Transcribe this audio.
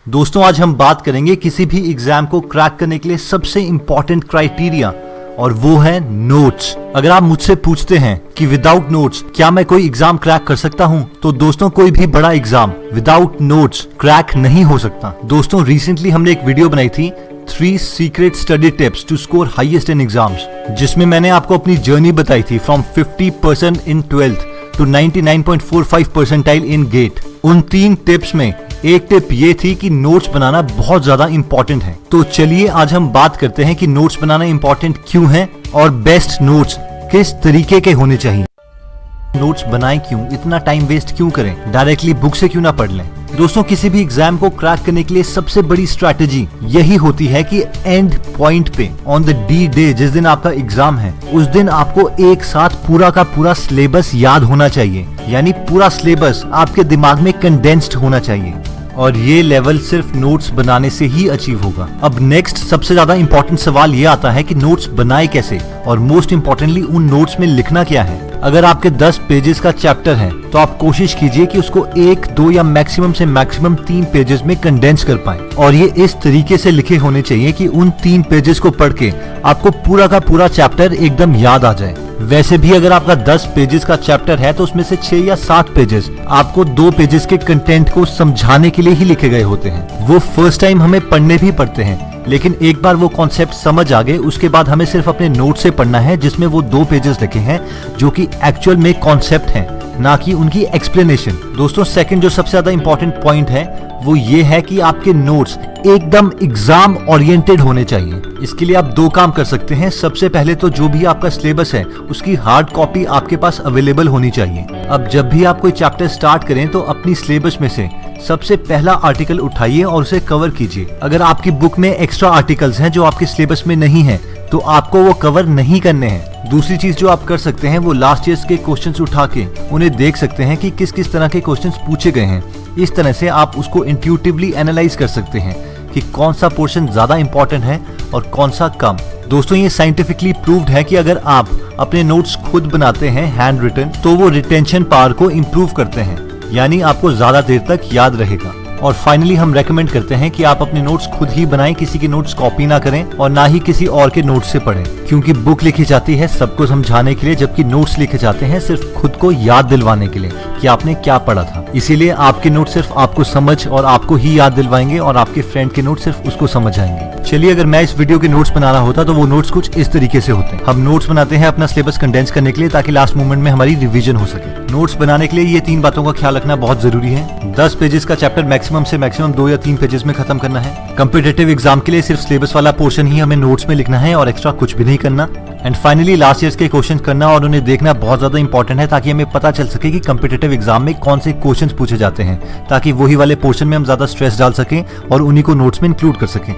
दोस्तों आज हम बात करेंगे किसी भी एग्जाम को क्रैक करने के लिए सबसे इंपॉर्टेंट क्राइटेरिया, और वो है नोट्स। अगर आप मुझसे पूछते हैं कि विदाउट नोट्स क्या मैं कोई एग्जाम क्रैक कर सकता हूं, तो दोस्तों कोई भी बड़ा एग्जाम विदाउट नोट्स क्रैक नहीं हो सकता। दोस्तों रिसेंटली हमने एक वीडियो बनाई थी 3 secret study tips to score highest in exams, जिसमें मैंने आपको अपनी जर्नी बताई थी from 50% in 12th to 99.45 percentile in GATE. उन 3 टिप्स में एक टिप ये थी कि नोट्स बनाना बहुत ज्यादा इंपॉर्टेंट है। तो चलिए आज हम बात करते हैं कि नोट्स बनाना इंपॉर्टेंट क्यों है और बेस्ट नोट्स किस तरीके के होने चाहिए। नोट्स बनाएं क्यों, इतना टाइम वेस्ट क्यों करें, डायरेक्टली बुक से क्यों ना पढ़ लें। दोस्तों किसी भी एग्जाम को क्रैक करने के लिए सबसे बड़ी स्ट्रैटेजी यही होती है कि एंड पॉइंट पे ऑन द डी डे, जिस दिन आपका एग्जाम है, उस दिन आपको एक साथ पूरा का पूरा सिलेबस याद होना चाहिए। यानी पूरा सिलेबस आपके दिमाग में कंडेंस्ड होना चाहिए, और ये लेवल सिर्फ नोट्स बनाने से ही अचीव होगा। अब नेक्स्ट सबसे ज्यादा इंपॉर्टेंट सवाल ये आता है कि नोट्स बनाए कैसे, और मोस्ट इंपॉर्टेंटली उन नोट्स में लिखना क्या है। अगर आपके 10 पेजेस का चैप्टर है तो आप कोशिश कीजिए कि उसको 1, 2 या मैक्सिमम से मैक्सिमम 3 पेजेस में कंडेंस कर पाएं, और ये इस तरीके से लिखे होने चाहिए कि उन 3 पेजेस को पढ़ के आपको पूरा का पूरा चैप्टर एकदम याद आ जाए। वैसे भी अगर आपका 10 पेजेस का चैप्टर है तो उसमें से 6 या 7 पेजेस आपको 2 पेजेस के कंटेंट को समझाने के लिए ही लिखे गए होते हैं। वो फर्स्ट टाइम हमें पढ़ने भी पड़ते हैं, लेकिन एक बार वो कॉन्सेप्ट समझ आ गए उसके बाद हमें सिर्फ अपने नोट से पढ़ना है, जिसमें वो 2 पेजेस लिखे हैं जो कि एक्चुअल में कॉन्सेप्ट हैं, ना कि उनकी एक्सप्लेनेशन। दोस्तों सेकंड जो सबसे ज्यादा इंपॉर्टेंट पॉइंट है वो ये है कि आपके नोट्स एकदम एग्जाम ओरिएंटेड होने चाहिए। इसके लिए आप 2 काम कर सकते हैं। सबसे पहले तो जो भी आपका सिलेबस है उसकी हार्ड कॉपी आपके पास अवेलेबल होनी चाहिए। अब जब भी आप कोई चैप्टर स्टार्ट करें तो अपनी सिलेबस में से सबसे पहला आर्टिकल उठाइए और उसे कवर कीजिए। अगर आपकी बुक में एक्स्ट्रा आर्टिकल्स हैं जो आपके सिलेबस में नहीं है तो आपको वो कवर नहीं करने हैं। दूसरी चीज जो आप कर सकते हैं वो लास्ट ईयर्स के क्वेश्चंस उठा के उन्हें देख सकते हैं कि किस किस तरह के क्वेश्चंस पूछे गए हैं। इस तरह से आप उसको इंट्यूटिवली एनालाइज कर सकते हैं कि कौन सा पोर्शन ज्यादा इंपॉर्टेंट है और कौन सा कम। दोस्तों ये साइंटिफिकली प्रूव्ड है कि अगर आप अपने नोट्स खुद बनाते हैं हैंड रिटन, तो वो रिटेंशन पावर को इम्प्रूव करते हैं, यानी आपको ज्यादा देर तक याद रहेगा। और फाइनली हम रेकमेंड करते हैं कि आप अपने नोट्स खुद ही बनाएं, किसी के नोट्स कॉपी ना करें और ना ही किसी और के नोट्स से पढ़ें, क्योंकि बुक लिखी जाती है सबको समझाने के लिए, जबकि नोट्स लिखे जाते हैं सिर्फ खुद को याद दिलवाने के लिए कि आपने क्या पढ़ा था। इसीलिए आपके नोट सिर्फ आपको समझ और आपको ही याद दिलवाएंगे और आपके फ्रेंड के नोट सिर्फ उसको समझ आएंगे। चलिए अगर मैं इस वीडियो के नोट्स बना रहा होता तो वो नोट्स कुछ इस तरीके से होते हैं। हम नोट्स बनाते हैं अपना सिलेबस कंडेंस करने के लिए, ताकि लास्ट मोमेंट में हमारी रिवीजन हो सके। नोट्स बनाने के लिए ये 3 बातों का ख्याल रखना बहुत जरूरी है। 10 पेजेस का चैप्टर मैक्सिमम से मैक्सिमम 2 या 3 पेजेस में खत्म करना है। कॉम्पिटिटिव एग्जाम के लिए सिर्फ सिलेबस वाला पोर्शन ही हमें नोट्स में लिखना है और एक्स्ट्रा कुछ भी नहीं करना। एंड फाइनली लास्ट ईयर्स के क्वेश्चन करना और उन्हें देखना बहुत ज्यादा इंपॉर्टेंट है, ताकि हमें पता चल सके कि कॉम्पिटिटिव एग्जाम में कौन से क्वेश्चंस पूछे जाते हैं, ताकि वही वाले पोर्शन में हम ज्यादा स्ट्रेस डाल सकें और उन्हीं को नोट्स में इंक्लूड कर सकें।